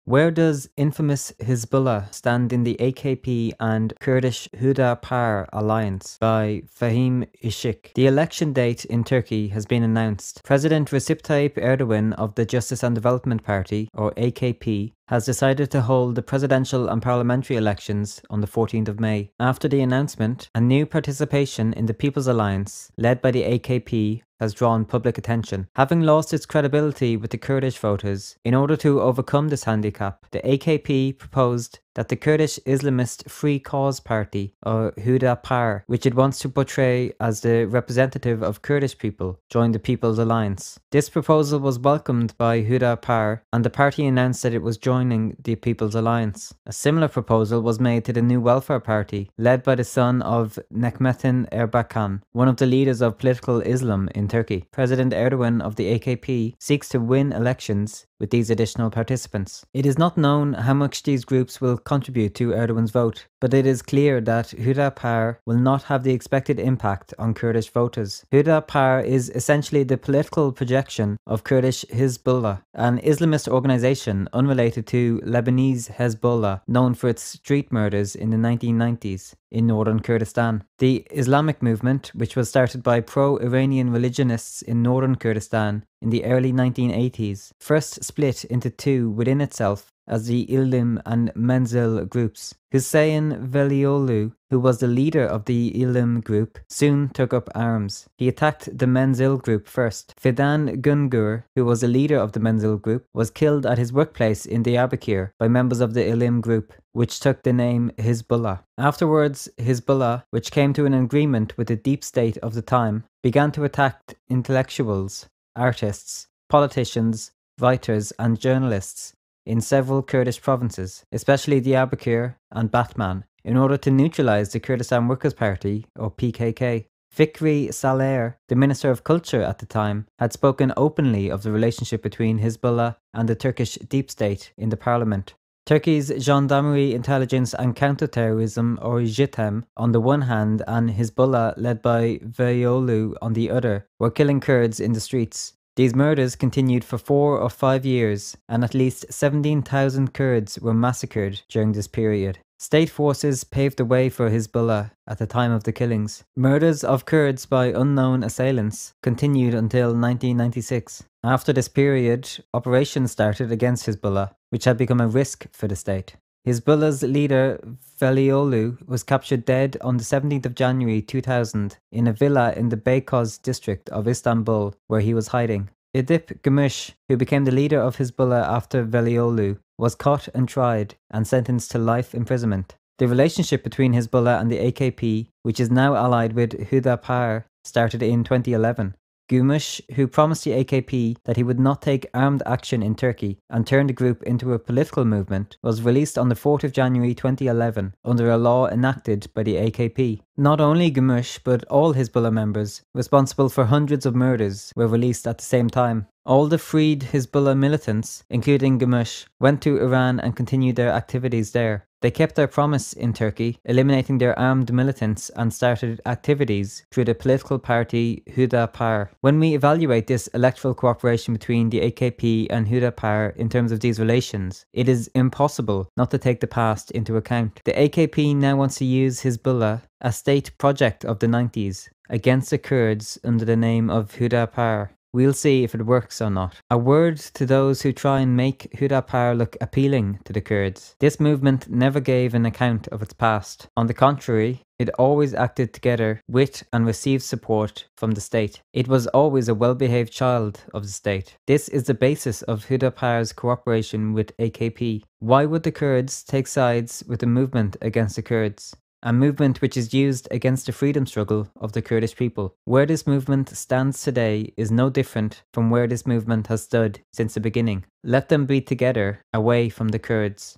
Where does infamous Hizbullah stand in the AKP and Kurdish HÜDA-PAR alliance? By Fehim Isik. The election date in Turkey has been announced. President Recep Tayyip Erdoğan of the Justice and Development Party, or AKP, has decided to hold the presidential and parliamentary elections on the 14th of May. After the announcement, a new participation in the People's Alliance, led by the AKP, has drawn public attention. Having lost its credibility with the Kurdish voters, in order to overcome this handicap, the AKP proposed that the Kurdish Islamist Free Cause Party, or HÜDA-PAR, which it wants to portray as the representative of Kurdish people, join the People's Alliance. This proposal was welcomed by HÜDA-PAR, and the party announced that it was joining the People's Alliance. A similar proposal was made to the New Welfare Party, led by the son of Necmettin Erbakan, one of the leaders of political Islam in Turkey. President Erdoğan of the AKP seeks to win elections with these additional participants. It is not known how much these groups will contribute to Erdoğan's vote, but it is clear that HÜDA-PAR will not have the expected impact on Kurdish voters. HÜDA-PAR is essentially the political projection of Kurdish Hizbullah, an Islamist organization unrelated to Lebanese Hezbollah, known for its street murders in the 1990s in northern Kurdistan. The Islamic movement, which was started by pro-Iranian religionists in northern Kurdistan in the early 1980s, first split into two within itself as the İlim and Menzil groups. Hüseyin Velioğlu, who was the leader of the İlim group, soon took up arms. He attacked the Menzil group first. Fidan Güngör, who was the leader of the Menzil group, was killed at his workplace in Diyarbakir by members of the İlim group, which took the name Hizbullah. Afterwards, Hizbullah, which came to an agreement with the deep state of the time, began to attack intellectuals, artists, politicians, writers and journalists in several Kurdish provinces, especially Diyarbakir and Batman, in order to neutralize the Kurdistan Workers' Party, or PKK. Fikri Saler, the Minister of Culture at the time, had spoken openly of the relationship between Hizbullah and the Turkish deep state in the parliament. Turkey's Gendarmerie Intelligence and Counterterrorism, or JITEM, on the one hand, and Hizbullah, led by Velioğlu, on the other, were killing Kurds in the streets. These murders continued for 4 or 5 years, and at least 17,000 Kurds were massacred during this period. State forces paved the way for Hizbullah at the time of the killings. Murders of Kurds by unknown assailants continued until 1996. After this period, operations started against Hizbullah, which had become a risk for the state. Hizbullah's leader, Velioğlu, was captured dead on the 17th of January 2000 in a villa in the Beykoz district of Istanbul, where he was hiding. Edip Gümüş, who became the leader of Hizbullah after Velioğlu, was caught and tried and sentenced to life imprisonment. The relationship between Hizbullah and the AKP, which is now allied with HÜDA-PAR, started in 2011. Gümüş, who promised the AKP that he would not take armed action in Turkey and turn the group into a political movement, was released on the 4th of January 2011 under a law enacted by the AKP. Not only Gümüş, but all Hizbullah members, responsible for hundreds of murders, were released at the same time. All the freed Hizbullah militants, including Gümüş, went to Iran and continued their activities there. They kept their promise in Turkey, eliminating their armed militants, and started activities through the political party HÜDA-PAR. When we evaluate this electoral cooperation between the AKP and HÜDA-PAR in terms of these relations, it is impossible not to take the past into account. The AKP now wants to use Hizbullah, a state project of the 90s, against the Kurds under the name of HÜDA-PAR. We'll see if it works or not. A word to those who try and make HÜDA-PAR look appealing to the Kurds. This movement never gave an account of its past. On the contrary, it always acted together with and received support from the state. It was always a well-behaved child of the state. This is the basis of HÜDA-PAR's cooperation with AKP. Why would the Kurds take sides with a movement against the Kurds? A movement which is used against the freedom struggle of the Kurdish people. Where this movement stands today is no different from where this movement has stood since the beginning. Let them be together, away from the Kurds.